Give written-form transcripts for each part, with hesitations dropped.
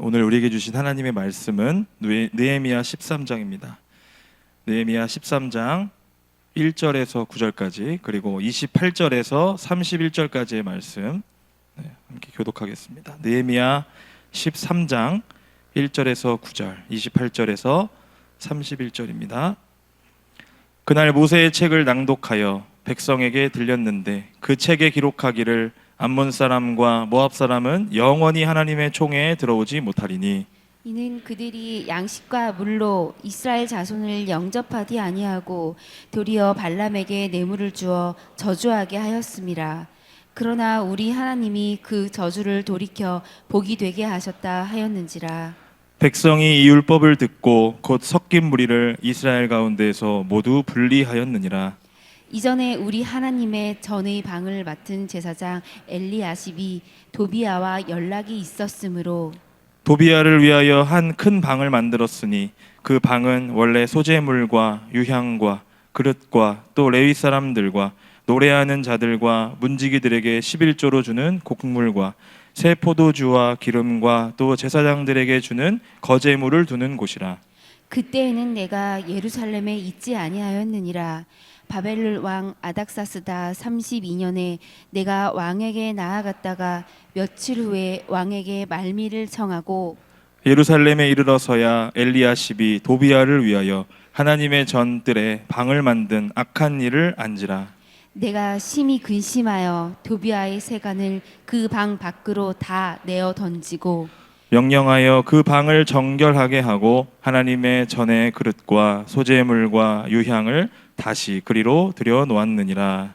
오늘 우리에게 주신 하나님의 말씀은 느헤미야 13장입니다. 느헤미야 13장 1절에서 9절까지 그리고 28절에서 31절까지의 말씀 함께 교독하겠습니다. 느헤미야 13장 1절에서 9절, 28절에서 31절입니다. 그날 모세의 책을 낭독하여 백성에게 들렸는데 그 책에 기록하기를 암몬 사람과 모압 사람은 영원히 하나님의 총회에 들어오지 못하리니 이는 그들이 양식과 물로 이스라엘 자손을 영접하지 아니하고 도리어 발람에게 뇌물을 주어 저주하게 하였음이라. 그러나 우리 하나님이 그 저주를 돌이켜 복이 되게 하셨다 하였는지라. 백성이 이 율법을 듣고 곧 섞인 무리를 이스라엘 가운데에서 모두 분리하였느니라. 이전에 우리 하나님의 전의 방을 맡은 제사장 엘리야십이 도비아와 연락이 있었으므로 도비아를 위하여 한 큰 방을 만들었으니 그 방은 원래 소재물과 유향과 그릇과 또 레위 사람들과 노래하는 자들과 문지기들에게 11조로 주는 곡물과 새 포도주와 기름과 또 제사장들에게 주는 거제물을 두는 곳이라. 그때에는 내가 예루살렘에 있지 아니하였느니라. 바벨론 왕 아닥사스다 32년에 내가 왕에게 나아갔다가 며칠 후에 왕에게 말미를 청하고 예루살렘에 이르러서야 엘리야십이 도비아를 위하여 하나님의 전뜰에 방을 만든 악한 일을 안지라. 내가 심히 근심하여 도비아의 세간을 그 방 밖으로 다 내어 던지고 명령하여 그 방을 정결하게 하고 하나님의 전의 그릇과 소재물과 유향을 다시 그리로 들여 놓았느니라.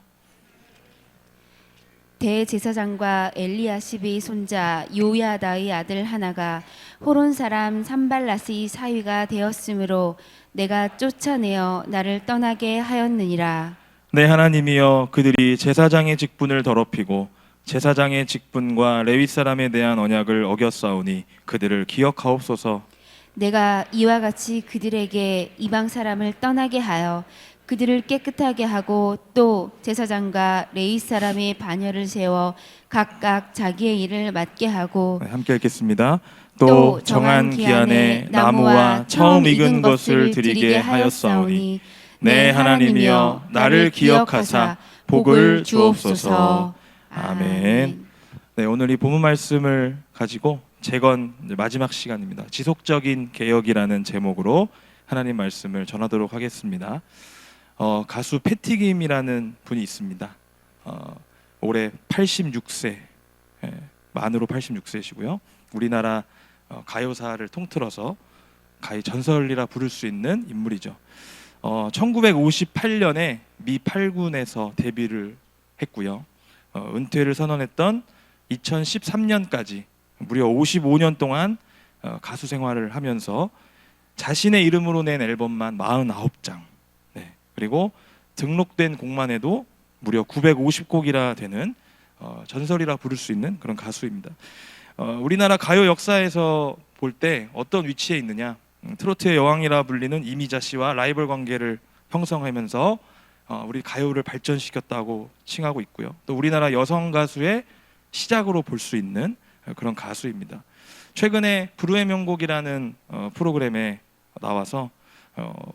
대제사장과 엘리야십의 손자 요야다의 아들 하나가 호론 사람 산발랏의 사위가 되었으므로 내가 쫓아내어 나를 떠나게 하였느니라. 내 하나님이여, 그들이 제사장의 직분을 더럽히고 제사장의 직분과 레위 사람에 대한 언약을 어겼사오니 그들을 기억하옵소서. 내가 이와 같이 그들에게 이방 사람을 떠나게 하여 그들을 깨끗하게 하고 또 제사장과 레위 사람의 반열을 세워 각각 자기의 일을 맡게 하고 함께 읽겠습니다. 또 정한 기한에 나무와 처음 익은 것을 드리게 하였사오니 내 하나님이여, 나를 기억하사 복을 주옵소서. 아멘. 네, 오늘 이 본문 말씀을 가지고 재건 마지막 시간입니다. 지속적인 개혁이라는 제목으로 하나님 말씀을 전하도록 하겠습니다. 가수 패티김이라는 분이 있습니다. 올해 86세, 만으로 86세시고요. 우리나라 가요사를 통틀어서 가요 전설이라 부를 수 있는 인물이죠. 1958년에 미 8군에서 데뷔를 했고요. 은퇴를 선언했던 2013년까지 무려 55년 동안 가수 생활을 하면서 자신의 이름으로 낸 앨범만 49장, 그리고 등록된 곡만 해도 무려 950곡이나 되는 전설이라 부를 수 있는 그런 가수입니다. 우리나라 가요 역사에서 볼 때 어떤 위치에 있느냐, 트로트의 여왕이라 불리는 이미자 씨와 라이벌 관계를 형성하면서 우리 가요를 발전시켰다고 칭하고 있고요. 또 우리나라 여성 가수의 시작으로 볼 수 있는 그런 가수입니다. 최근에 불후의 명곡이라는 프로그램에 나와서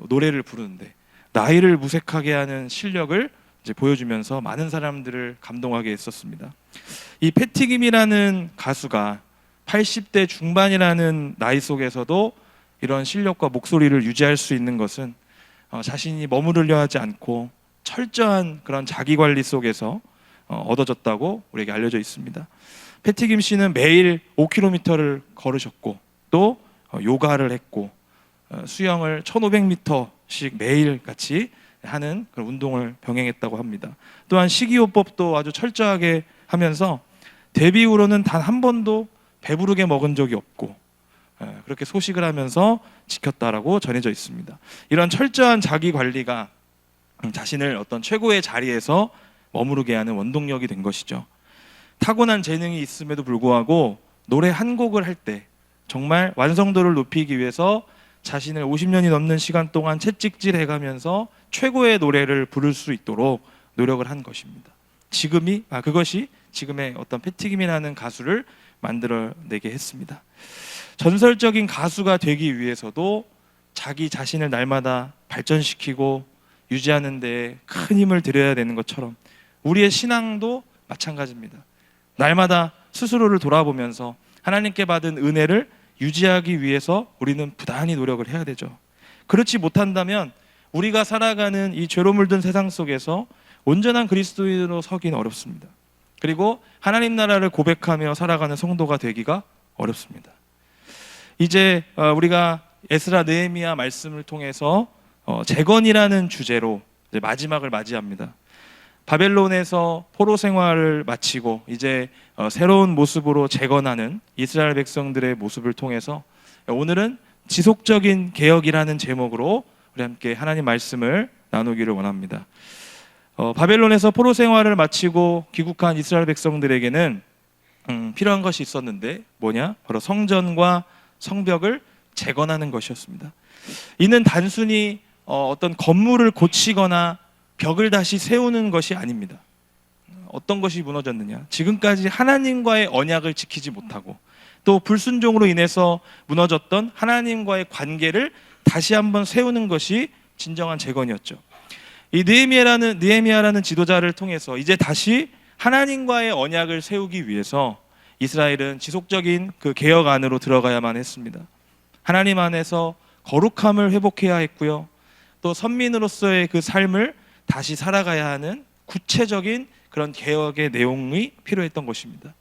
노래를 부르는데 나이를 무색하게 하는 실력을 이제 보여주면서 많은 사람들을 감동하게 했었습니다. 이 패티김이라는 가수가 80대 중반이라는 나이 속에서도 이런 실력과 목소리를 유지할 수 있는 것은 자신이 머무르려 하지 않고 철저한 그런 자기 관리 속에서 얻어졌다고 우리에게 알려져 있습니다. 패티김 씨는 매일 5km를 걸으셨고 또 요가를 했고 수영을 1500m씩 매일 같이 하는 그런 운동을 병행했다고 합니다. 또한 식이요법도 아주 철저하게 하면서 데뷔 후로는 단 한 번도 배부르게 먹은 적이 없고 그렇게 소식을 하면서 지켰다라고 전해져 있습니다. 이런 철저한 자기 관리가 자신을 어떤 최고의 자리에서 머무르게 하는 원동력이 된 것이죠. 타고난 재능이 있음에도 불구하고 노래 한 곡을 할 때 정말 완성도를 높이기 위해서 자신을 50년이 넘는 시간 동안 채찍질해가면서 최고의 노래를 부를 수 있도록 노력을 한 것입니다. 그것이 지금의 어떤 패티김이라는 가수를 만들어내게 했습니다. 전설적인 가수가 되기 위해서도 자기 자신을 날마다 발전시키고 유지하는 데 큰 힘을 들여야 되는 것처럼 우리의 신앙도 마찬가지입니다. 날마다 스스로를 돌아보면서 하나님께 받은 은혜를 유지하기 위해서 우리는 부단히 노력을 해야 되죠. 그렇지 못한다면 우리가 살아가는 이 죄로 물든 세상 속에서 온전한 그리스도인으로 서기는 어렵습니다. 그리고 하나님 나라를 고백하며 살아가는 성도가 되기가 어렵습니다. 이제 우리가 에스라 느헤미야 말씀을 통해서 재건이라는 주제로 이제 마지막을 맞이합니다. 바벨론에서 포로 생활을 마치고 이제 새로운 모습으로 재건하는 이스라엘 백성들의 모습을 통해서 오늘은 지속적인 개혁이라는 제목으로 우리 함께 하나님 말씀을 나누기를 원합니다. 바벨론에서 포로 생활을 마치고 귀국한 이스라엘 백성들에게는 필요한 것이 있었는데 뭐냐? 바로 성전과 성벽을 재건하는 것이었습니다. 이는 단순히 어떤 건물을 고치거나 벽을 다시 세우는 것이 아닙니다. 어떤 것이 무너졌느냐? 지금까지 하나님과의 언약을 지키지 못하고 또 불순종으로 인해서 무너졌던 하나님과의 관계를 다시 한번 세우는 것이 진정한 재건이었죠. 이 느헤미야라는 지도자를 통해서 이제 다시 하나님과의 언약을 세우기 위해서 이스라엘은 지속적인 그 개혁 안으로 들어가야만 했습니다. 하나님 안에서 거룩함을 회복해야 했고요. 또 선민으로서의 그 삶을 다시 살아가야 하는 구체적인 그런 개혁의 내용이 필요했던 것입니다.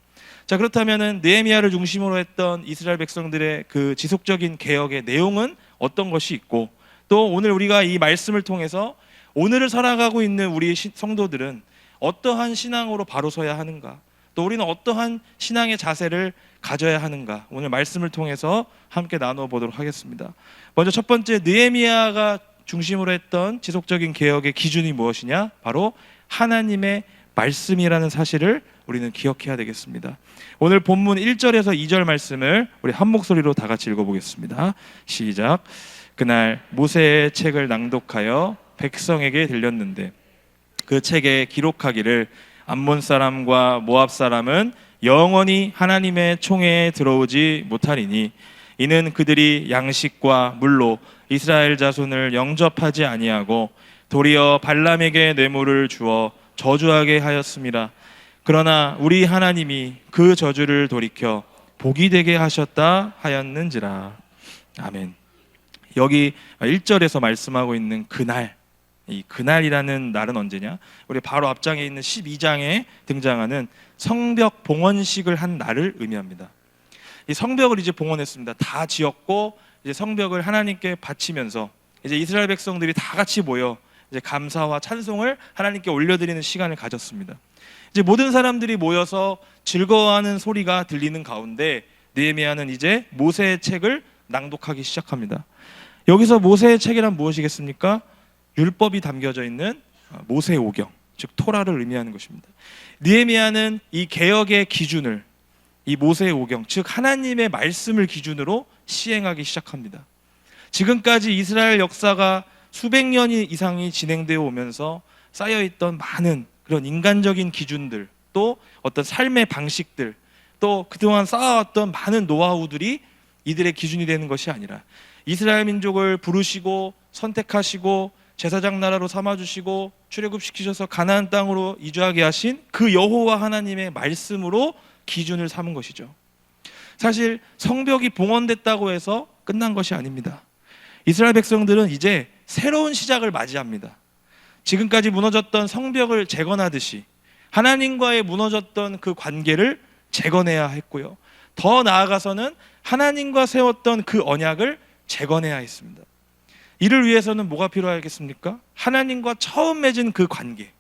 자, 그렇다면은 느헤미야를 중심으로 했던 이스라엘 백성들의 그 지속적인 개혁의 내용은 어떤 것이 있고 또 오늘 우리가 이 말씀을 통해서 오늘을 살아가고 있는 우리 성도들은 어떠한 신앙으로 바로 서야 하는가, 또 우리는 어떠한 신앙의 자세를 가져야 하는가, 오늘 말씀을 통해서 함께 나누어 보도록 하겠습니다. 먼저 첫 번째, 느헤미야가 중심으로 했던 지속적인 개혁의 기준이 무엇이냐? 바로 하나님의 말씀이라는 사실을 우리는 기억해야 되겠습니다. 오늘 본문 1절에서 2절 말씀을 우리 한 목소리로 다 같이 읽어보겠습니다. 시작. 그날 모세의 책을 낭독하여 백성에게 들렸는데 그 책에 기록하기를 암몬 사람과 모압 사람은 영원히 하나님의 총회에 들어오지 못하리니 이는 그들이 양식과 물로 이스라엘 자손을 영접하지 아니하고 도리어 발람에게 뇌물을 주어 저주하게 하였음이라. 그러나 우리 하나님이 그 저주를 돌이켜 복이 되게 하셨다 하였는지라. 아멘. 여기 1절에서 말씀하고 있는 그날, 이 그날이라는 날은 언제냐? 우리 바로 앞장에 있는 12장에 등장하는 성벽 봉헌식을 한 날을 의미합니다. 이 성벽을 이제 봉헌했습니다. 다 지었고 이제 성벽을 하나님께 바치면서 이제 이스라엘 백성들이 다 같이 모여 이제 감사와 찬송을 하나님께 올려드리는 시간을 가졌습니다. 이제 모든 사람들이 모여서 즐거워하는 소리가 들리는 가운데 느헤미야는 이제 모세의 책을 낭독하기 시작합니다. 여기서 모세의 책이란 무엇이겠습니까? 율법이 담겨져 있는 모세 오경, 즉 토라를 의미하는 것입니다. 느헤미야는 이 개혁의 기준을 이 모세 오경, 즉 하나님의 말씀을 기준으로 시행하기 시작합니다. 지금까지 이스라엘 역사가 수백 년 이상이 진행되어 오면서 쌓여있던 많은 그런 인간적인 기준들, 또 어떤 삶의 방식들, 또 그동안 쌓아왔던 많은 노하우들이 이들의 기준이 되는 것이 아니라 이스라엘 민족을 부르시고 선택하시고 제사장 나라로 삼아주시고 출애굽시키셔서 가나안 땅으로 이주하게 하신 그 여호와 하나님의 말씀으로 기준을 삼은 것이죠. 사실 성벽이 봉헌됐다고 해서 끝난 것이 아닙니다. 이스라엘 백성들은 이제 새로운 시작을 맞이합니다. 지금까지 무너졌던 성벽을 재건하듯이 하나님과의 무너졌던 그 관계를 재건해야 했고요. 더 나아가서는 하나님과 세웠던 그 언약을 재건해야 했습니다. 이를 위해서는 뭐가 필요하겠습니까? 하나님과 처음 맺은 그 관계,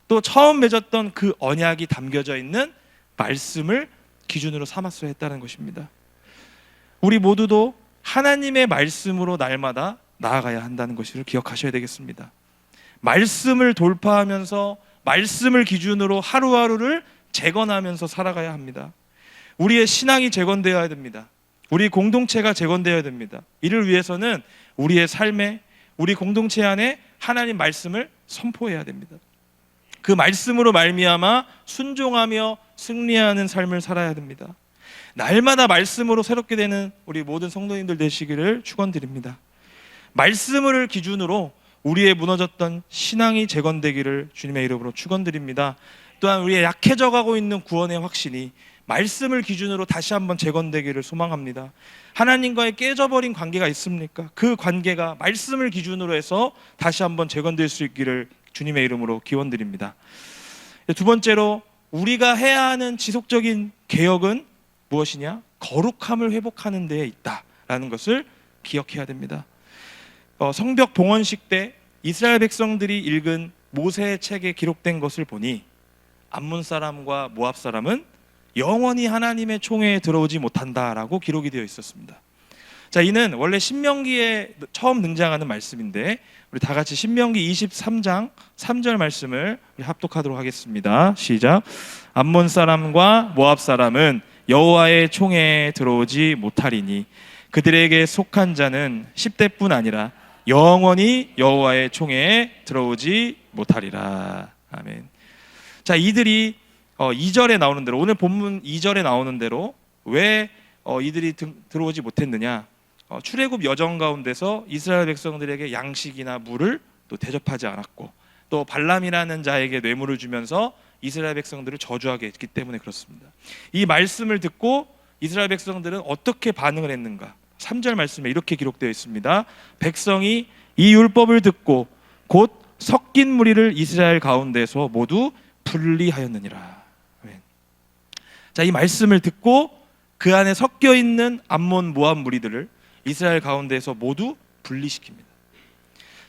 또 처음 맺었던 그 언약이 담겨져 있는 말씀을 기준으로 삼았어야 했다는 것입니다. 우리 모두도 하나님의 말씀으로 날마다 나아가야 한다는 것을 기억하셔야 되겠습니다. 말씀을 돌파하면서 말씀을 기준으로 하루하루를 재건하면서 살아가야 합니다. 우리의 신앙이 재건되어야 됩니다. 우리 공동체가 재건되어야 됩니다. 이를 위해서는 우리의 삶에, 우리 공동체 안에 하나님 말씀을 선포해야 됩니다. 그 말씀으로 말미암아 순종하며 승리하는 삶을 살아야 됩니다. 날마다 말씀으로 새롭게 되는 우리 모든 성도님들 되시기를 축원드립니다. 말씀을 기준으로 우리의 무너졌던 신앙이 재건되기를 주님의 이름으로 축원드립니다. 또한 우리의 약해져 가고 있는 구원의 확신이 말씀을 기준으로 다시 한번 재건되기를 소망합니다. 하나님과의 깨져버린 관계가 있습니까? 그 관계가 말씀을 기준으로 해서 다시 한번 재건될 수 있기를 주님의 이름으로 기원드립니다. 두 번째로 우리가 해야 하는 지속적인 개혁은 무엇이냐? 거룩함을 회복하는 데에 있다라는 것을 기억해야 됩니다. 성벽 봉헌식 때 이스라엘 백성들이 읽은 모세의 책에 기록된 것을 보니 암몬 사람과 모압 사람은 영원히 하나님의 총회에 들어오지 못한다라고 기록이 되어 있었습니다. 자, 이는 원래 신명기에 처음 등장하는 말씀인데 우리 다 같이 신명기 23장 3절 말씀을 합독하도록 하겠습니다. 시작. 암몬 사람과 모압 사람은 여호와의 총회에 들어오지 못하리니 그들에게 속한 자는 10대뿐 아니라 영원히 여호와의 총회에 들어오지 못하리라. 아멘. 자, 이들이 2절에 나오는 대로, 오늘 본문 2절에 나오는 대로 왜 이들이 들어오지 못했느냐? 출애굽 여정 가운데서 이스라엘 백성들에게 양식이나 물을 또 대접하지 않았고, 또 발람이라는 자에게 뇌물을 주면서 이스라엘 백성들을 저주하게 했기 때문에 그렇습니다. 이 말씀을 듣고 이스라엘 백성들은 어떻게 반응을 했는가? 3절 말씀에 이렇게 기록되어 있습니다. 백성이 이 율법을 듣고 곧 섞인 무리를 이스라엘 가운데서 모두 분리하였느니라. 자, 이 말씀을 듣고 그 안에 섞여 있는 암몬 모압 무리들을 이스라엘 가운데서 모두 분리시킵니다.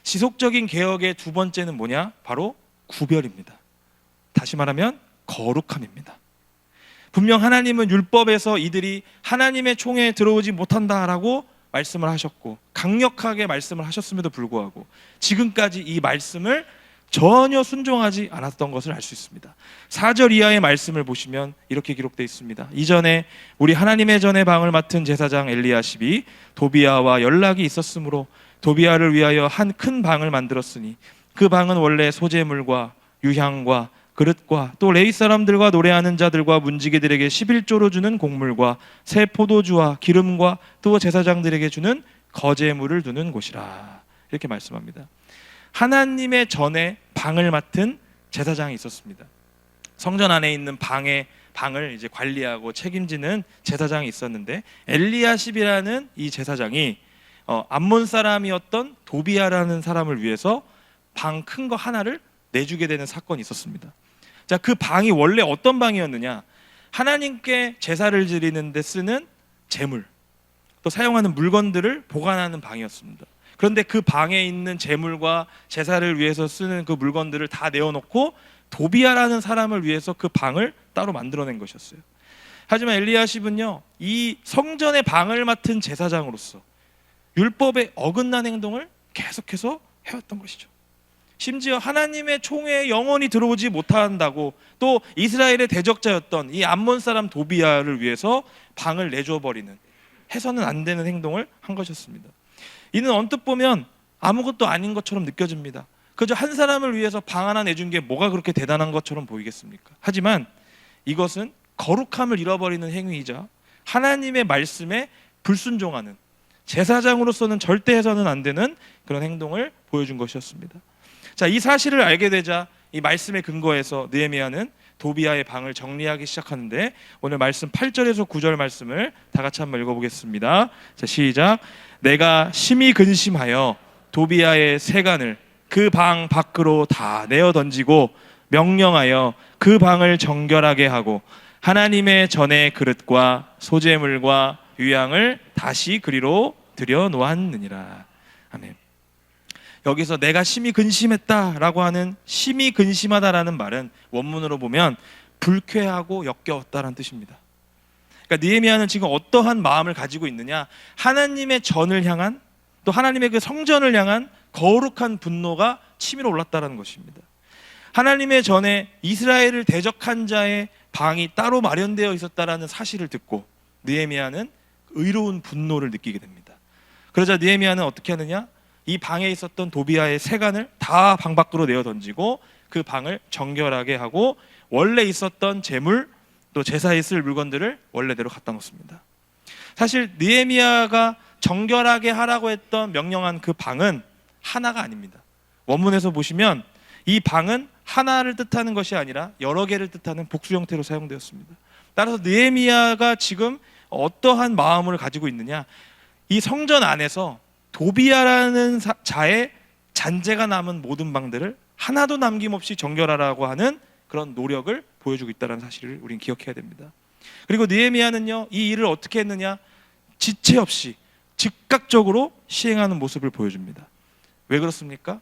지속적인 개혁의 두 번째는 뭐냐? 바로 구별입니다. 다시 말하면 거룩함입니다. 분명 하나님은 율법에서 이들이 하나님의 총회에 들어오지 못한다라고 말씀을 하셨고 강력하게 말씀을 하셨음에도 불구하고 지금까지 이 말씀을 전혀 순종하지 않았던 것을 알 수 있습니다. 4절 이하의 말씀을 보시면 이렇게 기록되어 있습니다. 이전에 우리 하나님의 전의 방을 맡은 제사장 엘리야십이 도비아와 연락이 있었으므로 도비아를 위하여 한 큰 방을 만들었으니 그 방은 원래 소재물과 유향과 그릇과 또 레위 사람들과 노래하는 자들과 문지기들에게 11조로 주는 곡물과 새 포도주와 기름과 또 제사장들에게 주는 거제물을 두는 곳이라. 이렇게 말씀합니다. 하나님의 전에 방을 맡은 제사장이 있었습니다. 성전 안에 있는 방을 이제 관리하고 책임지는 제사장이 있었는데 엘리야십이라는 이 제사장이 암몬 사람이었던 도비아라는 사람을 위해서 방 큰 거 하나를 내주게 되는 사건이 있었습니다. 자, 그 방이 원래 어떤 방이었느냐? 하나님께 제사를 드리는 데 쓰는 제물, 또 사용하는 물건들을 보관하는 방이었습니다. 그런데 그 방에 있는 제물과 제사를 위해서 쓰는 그 물건들을 다 내어놓고 도비아라는 사람을 위해서 그 방을 따로 만들어낸 것이었어요. 하지만 엘리야십은요, 이 성전의 방을 맡은 제사장으로서 율법에 어긋난 행동을 계속해서 해왔던 것이죠. 심지어 하나님의 총회에 영원히 들어오지 못한다고 또 이스라엘의 대적자였던 이 암몬 사람 도비아를 위해서 방을 내줘버리는, 해서는 안 되는 행동을 한 것이었습니다. 이는 언뜻 보면 아무것도 아닌 것처럼 느껴집니다. 그저 한 사람을 위해서 방 하나 내준 게 뭐가 그렇게 대단한 것처럼 보이겠습니까? 하지만 이것은 거룩함을 잃어버리는 행위이자 하나님의 말씀에 불순종하는, 제사장으로서는 절대 해서는 안 되는 그런 행동을 보여준 것이었습니다. 자, 이 사실을 알게 되자 이 말씀에 근거해서 느헤미야는 도비아의 방을 정리하기 시작하는데 오늘 말씀 8절에서 9절 말씀을 다 같이 한번 읽어보겠습니다. 자, 시작. 내가 심히 근심하여 도비아의 세간을 그 방 밖으로 다 내어 던지고 명령하여 그 방을 정결하게 하고 하나님의 전의 그릇과 소재물과 유향을 다시 그리로 들여 놓았느니라. 아멘. 여기서 내가 심히 근심했다라고 하는, 심히 근심하다라는 말은 원문으로 보면 불쾌하고 역겨웠다라는 뜻입니다. 그러니까 느헤미야는 지금 어떠한 마음을 가지고 있느냐? 하나님의 전을 향한, 또 하나님의 그 성전을 향한 거룩한 분노가 치밀어 올랐다라는 것입니다. 하나님의 전에 이스라엘을 대적한 자의 방이 따로 마련되어 있었다라는 사실을 듣고 느헤미야는 의로운 분노를 느끼게 됩니다. 그러자 느헤미야는 어떻게 하느냐? 이 방에 있었던 도비아의 세간을 다 방 밖으로 내어 던지고 그 방을 정결하게 하고 원래 있었던 재물 또 제사에 쓸 물건들을 원래대로 갖다 놓습니다. 사실 느헤미야가 정결하게 하라고 했던 명령한 그 방은 하나가 아닙니다. 원문에서 보시면 이 방은 하나를 뜻하는 것이 아니라 여러 개를 뜻하는 복수 형태로 사용되었습니다. 따라서 느헤미야가 지금 어떠한 마음을 가지고 있느냐, 이 성전 안에서 도비야라는 자의 잔재가 남은 모든 방들을 하나도 남김없이 정결하라고 하는 그런 노력을 보여주고 있다는 사실을 우리는 기억해야 됩니다. 그리고 느헤미야는요, 이 일을 어떻게 했느냐, 지체 없이 즉각적으로 시행하는 모습을 보여줍니다. 왜 그렇습니까?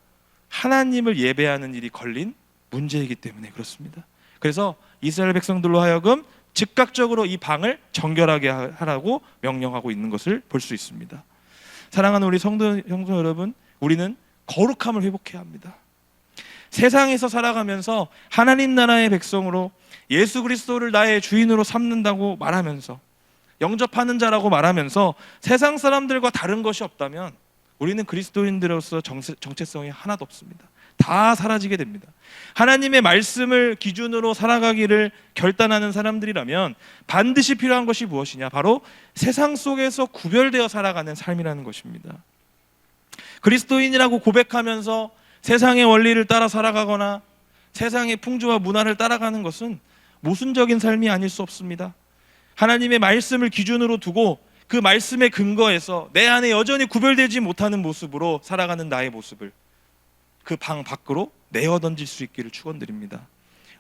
하나님을 예배하는 일이 걸린 문제이기 때문에 그렇습니다. 그래서 이스라엘 백성들로 하여금 즉각적으로 이 방을 정결하게 하라고 명령하고 있는 것을 볼 수 있습니다. 사랑하는 우리 성도 여러분, 우리는 거룩함을 회복해야 합니다. 세상에서 살아가면서 하나님 나라의 백성으로 예수 그리스도를 나의 주인으로 삼는다고 말하면서, 영접하는 자라고 말하면서 세상 사람들과 다른 것이 없다면 우리는 그리스도인들로서 정체성이 하나도 없습니다. 다 사라지게 됩니다. 하나님의 말씀을 기준으로 살아가기를 결단하는 사람들이라면 반드시 필요한 것이 무엇이냐? 바로 세상 속에서 구별되어 살아가는 삶이라는 것입니다. 그리스도인이라고 고백하면서 세상의 원리를 따라 살아가거나 세상의 풍조와 문화를 따라가는 것은 모순적인 삶이 아닐 수 없습니다. 하나님의 말씀을 기준으로 두고 그 말씀의 근거에서 내 안에 여전히 구별되지 못하는 모습으로 살아가는 나의 모습을 그 방 밖으로 내어 던질 수 있기를 축원드립니다.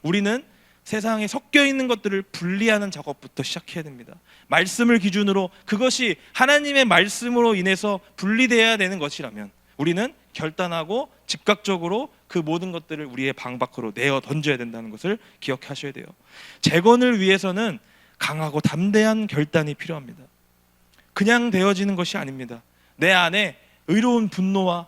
우리는 세상에 섞여 있는 것들을 분리하는 작업부터 시작해야 됩니다. 말씀을 기준으로 그것이 하나님의 말씀으로 인해서 분리되어야 되는 것이라면 우리는 결단하고 즉각적으로 그 모든 것들을 우리의 방 밖으로 내어 던져야 된다는 것을 기억하셔야 돼요. 재건을 위해서는 강하고 담대한 결단이 필요합니다. 그냥 되어지는 것이 아닙니다. 내 안에 의로운 분노와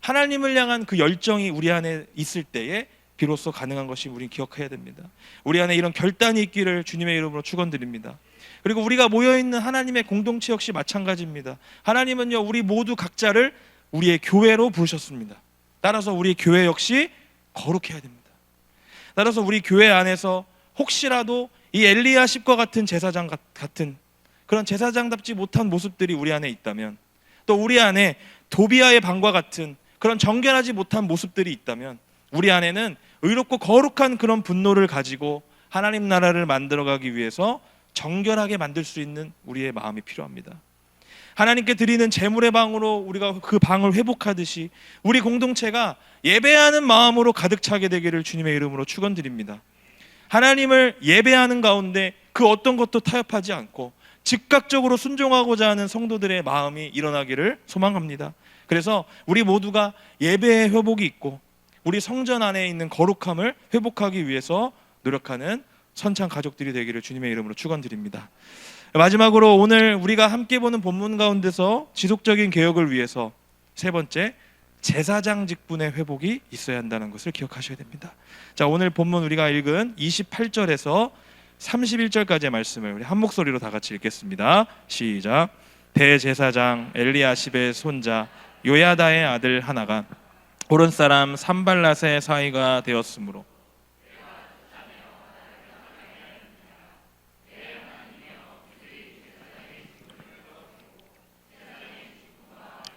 하나님을 향한 그 열정이 우리 안에 있을 때에 비로소 가능한 것이 우리는 기억해야 됩니다. 우리 안에 이런 결단이 있기를 주님의 이름으로 축원드립니다. 그리고 우리가 모여있는 하나님의 공동체 역시 마찬가지입니다. 하나님은요, 우리 모두 각자를 우리의 교회로 부르셨습니다. 따라서 우리 교회 역시 거룩해야 됩니다. 따라서 우리 교회 안에서 혹시라도 이 엘리야십과 같은 제사장 같은 그런 제사장답지 못한 모습들이 우리 안에 있다면, 또 우리 안에 도비야의 방과 같은 그런 정결하지 못한 모습들이 있다면 우리 안에는 의롭고 거룩한 그런 분노를 가지고 하나님 나라를 만들어가기 위해서 정결하게 만들 수 있는 우리의 마음이 필요합니다. 하나님께 드리는 제물의 방으로 우리가 그 방을 회복하듯이 우리 공동체가 예배하는 마음으로 가득 차게 되기를 주님의 이름으로 축원드립니다. 하나님을 예배하는 가운데 그 어떤 것도 타협하지 않고 즉각적으로 순종하고자 하는 성도들의 마음이 일어나기를 소망합니다. 그래서 우리 모두가 예배의 회복이 있고 우리 성전 안에 있는 거룩함을 회복하기 위해서 노력하는 선창 가족들이 되기를 주님의 이름으로 축원드립니다. 마지막으로 오늘 우리가 함께 보는 본문 가운데서 지속적인 개혁을 위해서 세 번째, 제사장 직분의 회복이 있어야 한다는 것을 기억하셔야 됩니다. 자, 오늘 본문 우리가 읽은 28절에서 31절까지의 말씀을 우리 한 목소리로 다 같이 읽겠습니다. 시작. 대제사장 엘리야십의 손자 요야다의 아들 하나가 오른 사람 산발랏의 사위가 되었으므로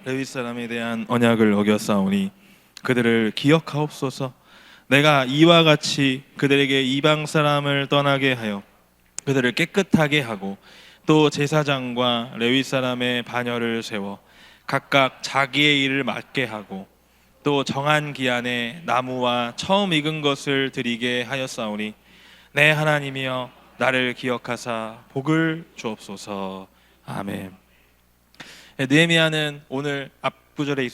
레위 사람에 대한 언약을 어겼사오니 그들을 기억하옵소서. 내가 이와 같이 그들에게 이방 사람을 떠나게 하여 그들을 깨끗하게 하고 또 제사장과 레위 사람의 반열을 세워 각각 자기의 일을 맡게 하고 또 정한 기한에 나무와 처음 익은 것을 드리게 하였사오니 내 하나님이여 나를 기억하사 복을 주옵소서. 아멘. 느헤미야는 오늘 앞구절에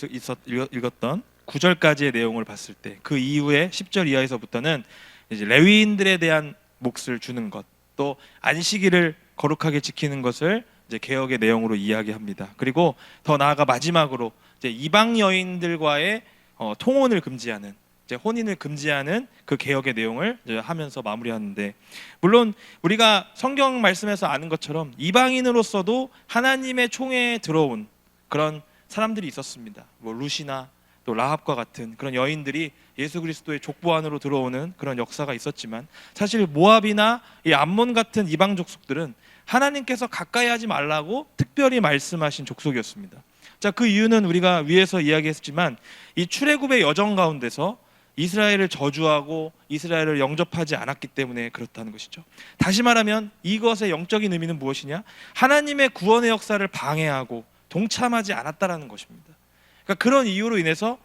읽었던 9절까지의 내용을 봤을 때 그 이후에 10절 이하에서부터는 이제 레위인들에 대한 몫을 주는 것, 또 안식일을 거룩하게 지키는 것을 이제 개혁의 내용으로 이야기합니다. 그리고 더 나아가 마지막으로 이제 이방 여인들과의 통혼을 금지하는, 이제 혼인을 금지하는 그 개혁의 내용을 이제 하면서 마무리하는데, 물론 우리가 성경 말씀에서 아는 것처럼 이방인으로서도 하나님의 총회에 들어온 그런 사람들이 있었습니다. 뭐 룻이나 또 라합과 같은 그런 여인들이 예수 그리스도의 족보 안으로 들어오는 그런 역사가 있었지만, 사실 모압이나 이 암몬 같은 이방 족속들은 하나님께서 가까이 하지 말라고 특별히 말씀하신 족속이었습니다. 자, 그 이유는 우리가 위에서 이야기했지만 이 출애굽의 여정 가운데서 이스라엘을 저주하고 이스라엘을 영접하지 않았기 때문에 그렇다는 것이죠. 다시 말하면 이것의 영적인 의미는 무엇이냐? 하나님의 구원의 역사를 방해하고 동참하지 않았다라는 것입니다. 그러니까 그런 이유로 인해서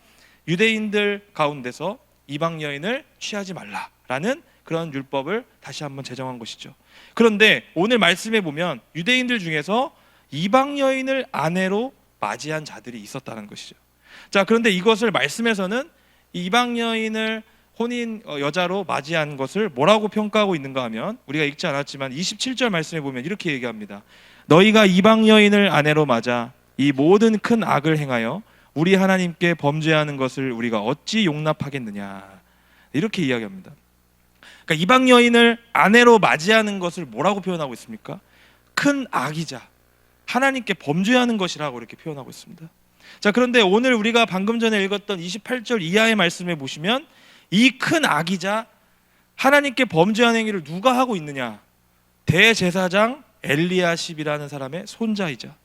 유대인들 가운데서 이방 여인을 취하지 말라라는 그런 율법을 다시 한번 제정한 것이죠. 그런데 오늘 말씀에 보면 유대인들 중에서 이방 여인을 아내로 맞이한 자들이 있었다는 것이죠. 자, 그런데 이것을 말씀에서는 이방 여인을 혼인 여자로 맞이한 것을 뭐라고 평가하고 있는가 하면, 우리가 읽지 않았지만 27절 말씀에 보면 이렇게 얘기합니다. 너희가 이방 여인을 아내로 맞아 이 모든 큰 악을 행하여 우리 하나님께 범죄하는 것을 우리가 어찌 용납하겠느냐, 이렇게 이야기합니다. 그러니까 이방 여인을 아내로 맞이하는 것을 뭐라고 표현하고 있습니까? 큰 악이자 하나님께 범죄하는 것이라고 이렇게 표현하고 있습니다. 자, 그런데 오늘 우리가 방금 전에 읽었던 28절 이하의 말씀에 보시면 이 큰 악이자 하나님께 범죄하는 행위를 누가 하고 있느냐? 대제사장 엘리야십이라는 사람의 손자이자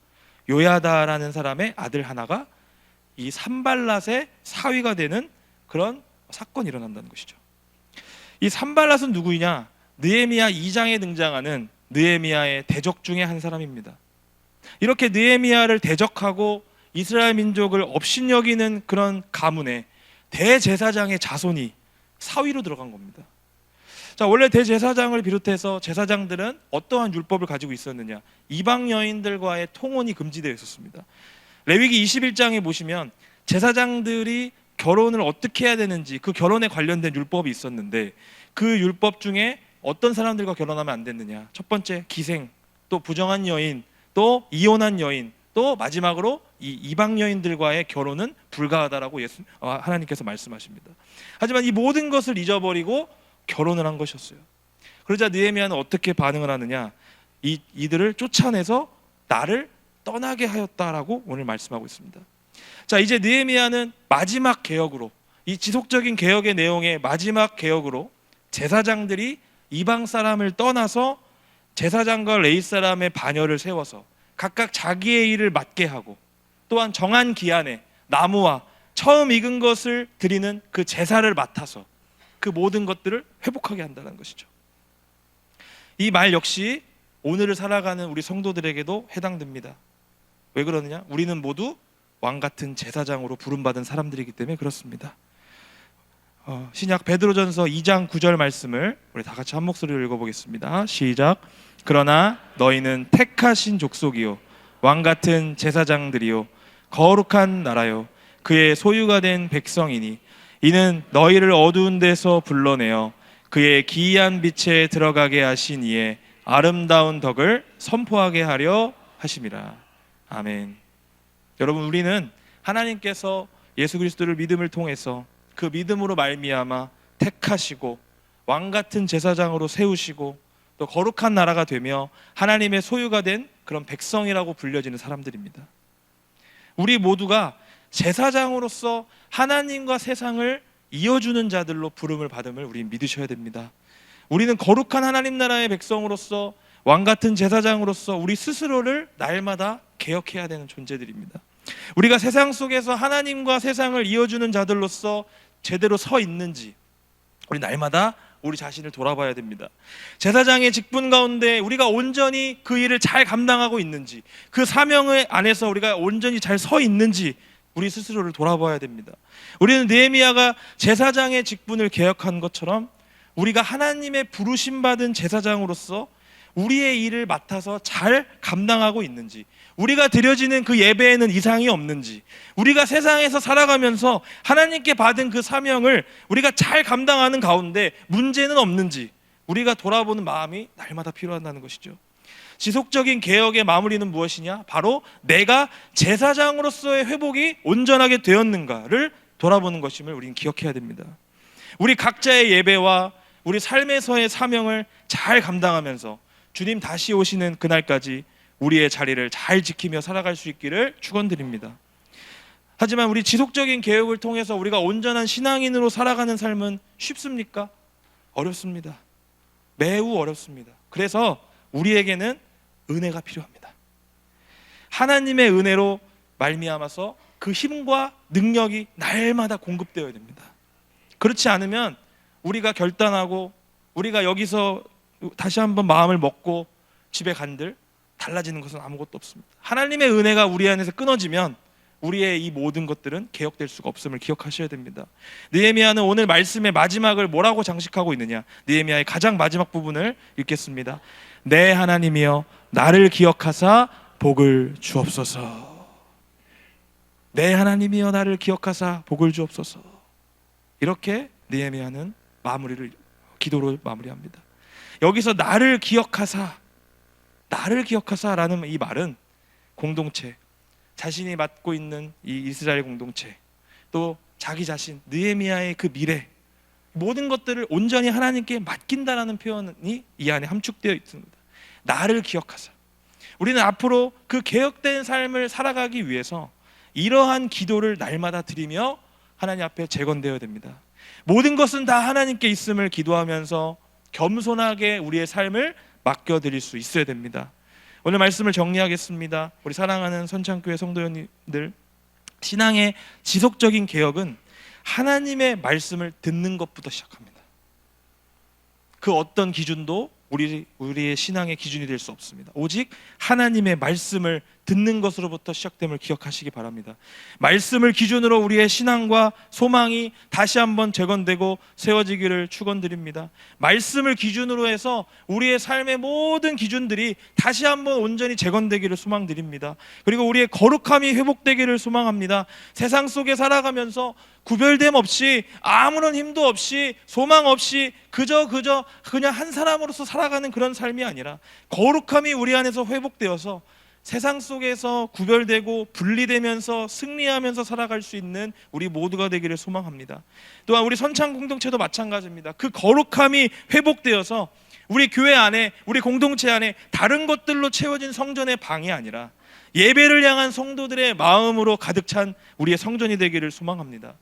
요야다라는 사람의 아들 하나가 이 산발랏의 사위가 되는 그런 사건이 일어난다는 것이죠. 이 산발랏은 누구이냐? 느헤미야 2장에 등장하는 느헤미야의 대적 중에 한 사람입니다. 이렇게 느헤미야를 대적하고 이스라엘 민족을 업신여기는 그런 가문에 대제사장의 자손이 사위로 들어간 겁니다. 자, 원래 대제사장을 비롯해서 제사장들은 어떠한 율법을 가지고 있었느냐? 이방 여인들과의 통혼이 금지되어 있었습니다. 레위기 21장에 보시면 제사장들이 결혼을 어떻게 해야 되는지 그 결혼에 관련된 율법이 있었는데, 그 율법 중에 어떤 사람들과 결혼하면 안 됐느냐? 첫 번째 기생, 또 부정한 여인, 또 이혼한 여인, 또 마지막으로 이 이방 여인들과의 결혼은 불가하다라고 하나님께서 말씀하십니다. 하지만 이 모든 것을 잊어버리고 결혼을 한 것이었어요. 그러자 느헤미야는 어떻게 반응을 하느냐? 이들을 쫓아내서 나를 떠나게 하였다라고 오늘 말씀하고 있습니다. 자, 이제 느헤미야는 마지막 개혁으로, 이 지속적인 개혁의 내용의 마지막 개혁으로 제사장들이 이방 사람을 떠나서 제사장과 레위 사람의 반열을 세워서 각각 자기의 일을 맡게 하고, 또한 정한 기한에 나무와 처음 익은 것을 드리는 그 제사를 맡아서 그 모든 것들을 회복하게 한다는 것이죠. 이 말 역시 오늘을 살아가는 우리 성도들에게도 해당됩니다. 왜 그러느냐? 우리는 모두 왕 같은 제사장으로 부름받은 사람들이기 때문에 그렇습니다. 신약 베드로전서 2장 9절 말씀을 우리 다 같이 한 목소리로 읽어보겠습니다. 시작. 그러나 너희는 택하신 족속이요 왕 같은 제사장들이요 거룩한 나라요 그의 소유가 된 백성이니 이는 너희를 어두운 데서 불러내어 그의 기이한 빛에 들어가게 하신 이의 아름다운 덕을 선포하게 하려 하심이라. 아멘. 여러분, 우리는 하나님께서 예수 그리스도를 믿음을 통해서 그 믿음으로 말미암아 택하시고 왕 같은 제사장으로 세우시고 또 거룩한 나라가 되며 하나님의 소유가 된 그런 백성이라고 불려지는 사람들입니다. 우리 모두가 제사장으로서 하나님과 세상을 이어주는 자들로 부름을 받음을 우리 믿으셔야 됩니다. 우리는 거룩한 하나님 나라의 백성으로서 왕 같은 제사장으로서 우리 스스로를 날마다 개혁해야 되는 존재들입니다. 우리가 세상 속에서 하나님과 세상을 이어주는 자들로서 제대로 서 있는지 우리 날마다 우리 자신을 돌아봐야 됩니다. 제사장의 직분 가운데 우리가 온전히 그 일을 잘 감당하고 있는지, 그 사명의 안에서 우리가 온전히 잘 서 있는지 우리 스스로를 돌아봐야 됩니다. 우리는 느헤미야가 제사장의 직분을 개혁한 것처럼 우리가 하나님의 부르심 받은 제사장으로서 우리의 일을 맡아서 잘 감당하고 있는지, 우리가 드려지는 그 예배에는 이상이 없는지, 우리가 세상에서 살아가면서 하나님께 받은 그 사명을 우리가 잘 감당하는 가운데 문제는 없는지 우리가 돌아보는 마음이 날마다 필요하다는 것이죠. 지속적인 개혁의 마무리는 무엇이냐? 바로 내가 제사장으로서의 회복이 온전하게 되었는가를 돌아보는 것임을 우리는 기억해야 됩니다. 우리 각자의 예배와 우리 삶에서의 사명을 잘 감당하면서 주님 다시 오시는 그날까지 우리의 자리를 잘 지키며 살아갈 수 있기를 축원드립니다. 하지만 우리 지속적인 개혁을 통해서 우리가 온전한 신앙인으로 살아가는 삶은 쉽습니까? 어렵습니다. 매우 어렵습니다. 그래서 우리에게는 은혜가 필요합니다. 하나님의 은혜로 말미암아서 그 힘과 능력이 날마다 공급되어야 됩니다. 그렇지 않으면 우리가 결단하고 우리가 여기서 다시 한번 마음을 먹고 집에 간들 달라지는 것은 아무것도 없습니다. 하나님의 은혜가 우리 안에서 끊어지면 우리의 이 모든 것들은 개혁될 수가 없음을 기억하셔야 됩니다. 느헤미야는 오늘 말씀의 마지막을 뭐라고 장식하고 있느냐? 느헤미야의 가장 마지막 부분을 읽겠습니다. 내 하나님이여 나를 기억하사 복을 주옵소서. 내 하나님이여 나를 기억하사 복을 주옵소서. 이렇게 느헤미야는 기도로 마무리합니다. 여기서 나를 기억하사라는 이 말은 공동체, 자신이 맡고 있는 이 이스라엘 공동체, 또 자기 자신, 느헤미야의 그 미래, 모든 것들을 온전히 하나님께 맡긴다라는 표현이 이 안에 함축되어 있습니다. 나를 기억하사. 우리는 앞으로 그 개혁된 삶을 살아가기 위해서 이러한 기도를 날마다 드리며 하나님 앞에 재건되어야 됩니다. 모든 것은 다 하나님께 있음을 기도하면서 겸손하게 우리의 삶을 맡겨드릴 수 있어야 됩니다. 오늘 말씀을 정리하겠습니다. 우리 사랑하는 선창교회 성도님들, 신앙의 지속적인 개혁은 하나님의 말씀을 듣는 것부터 시작합니다. 그 어떤 기준도 우리의 신앙의 기준이 될 수 없습니다. 오직 하나님의 말씀을 듣는 것으로부터 시작됨을 기억하시기 바랍니다. 말씀을 기준으로 우리의 신앙과 소망이 다시 한번 재건되고 세워지기를 축원드립니다. 말씀을 기준으로 해서 우리의 삶의 모든 기준들이 다시 한번 온전히 재건되기를 소망드립니다. 그리고 우리의 거룩함이 회복되기를 소망합니다. 세상 속에 살아가면서 구별됨 없이 아무런 힘도 없이 소망 없이 그냥 한 사람으로서 살아가는 그런 삶이 아니라 거룩함이 우리 안에서 회복되어서 세상 속에서 구별되고 분리되면서 승리하면서 살아갈 수 있는 우리 모두가 되기를 소망합니다. 또한 우리 선창 공동체도 마찬가지입니다. 그 거룩함이 회복되어서 우리 교회 안에, 우리 공동체 안에 다른 것들로 채워진 성전의 방이 아니라 예배를 향한 성도들의 마음으로 가득 찬 우리의 성전이 되기를 소망합니다.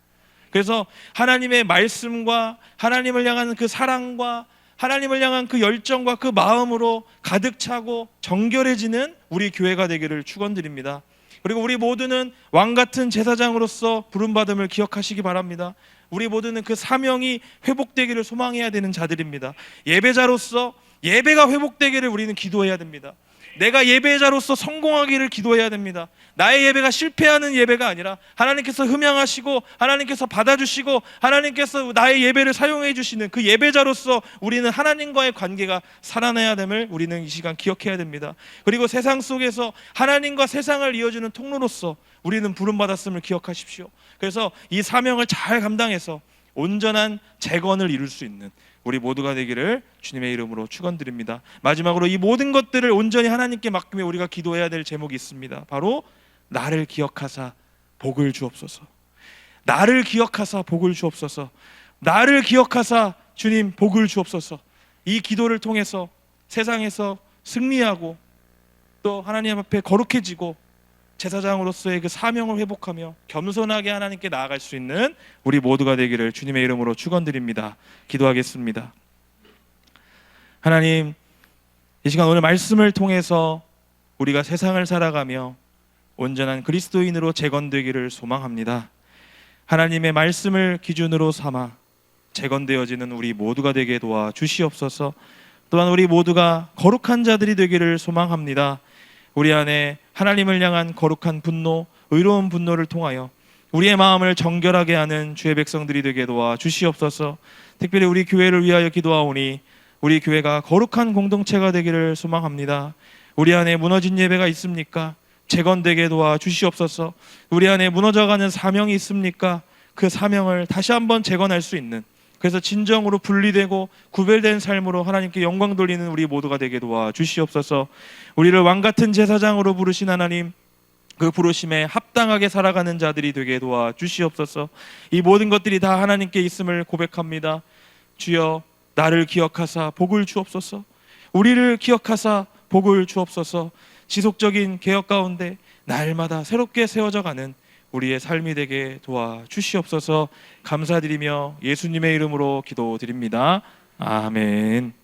그래서 하나님의 말씀과 하나님을 향한 그 사랑과 하나님을 향한 그 열정과 그 마음으로 가득 차고 정결해지는 우리 교회가 되기를 축원드립니다. 그리고 우리 모두는 왕같은 제사장으로서 부름받음을 기억하시기 바랍니다. 우리 모두는 그 사명이 회복되기를 소망해야 되는 자들입니다. 예배자로서 예배가 회복되기를 우리는 기도해야 됩니다. 내가 예배자로서 성공하기를 기도해야 됩니다. 나의 예배가 실패하는 예배가 아니라 하나님께서 흠양하시고 하나님께서 받아주시고 하나님께서 나의 예배를 사용해 주시는 그 예배자로서 우리는 하나님과의 관계가 살아나야 됨을 우리는 이 시간 기억해야 됩니다. 그리고 세상 속에서 하나님과 세상을 이어주는 통로로서 우리는 부름받았음을 기억하십시오. 그래서 이 사명을 잘 감당해서 온전한 재건을 이룰 수 있는 우리 모두가 되기를 주님의 이름으로 축원드립니다. 마지막으로 이 모든 것들을 온전히 하나님께 맡기며 우리가 기도해야 될 제목이 있습니다. 바로 나를 기억하사 복을 주옵소서. 나를 기억하사 복을 주옵소서. 나를 기억하사 주님 복을 주옵소서. 이 기도를 통해서 세상에서 승리하고 또 하나님 앞에 거룩해지고 제사장으로서의 그 사명을 회복하며 겸손하게 하나님께 나아갈 수 있는 우리 모두가 되기를 주님의 이름으로 축원드립니다. 기도하겠습니다. 하나님, 이 시간 오늘 말씀을 통해서 우리가 세상을 살아가며 온전한 그리스도인으로 재건되기를 소망합니다. 하나님의 말씀을 기준으로 삼아 재건되어지는 우리 모두가 되게 도와 주시옵소서. 또한 우리 모두가 거룩한 자들이 되기를 소망합니다. 우리 안에 하나님을 향한 거룩한 분노, 의로운 분노를 통하여 우리의 마음을 정결하게 하는 주의 백성들이 되게 도와 주시옵소서. 특별히 우리 교회를 위하여 기도하오니 우리 교회가 거룩한 공동체가 되기를 소망합니다. 우리 안에 무너진 예배가 있습니까? 재건되게 도와 주시옵소서. 우리 안에 무너져가는 사명이 있습니까? 그 사명을 다시 한번 재건할 수 있는, 그래서 진정으로 분리되고 구별된 삶으로 하나님께 영광 돌리는 우리 모두가 되게 도와 주시옵소서. 우리를 왕같은 제사장으로 부르신 하나님, 그 부르심에 합당하게 살아가는 자들이 되게 도와 주시옵소서. 이 모든 것들이 다 하나님께 있음을 고백합니다. 주여, 나를 기억하사 복을 주옵소서. 우리를 기억하사 복을 주옵소서. 지속적인 개혁 가운데 날마다 새롭게 세워져 가는 우리의 삶이 되게 도와주시옵소서. 감사드리며 예수님의 이름으로 기도드립니다. 아멘.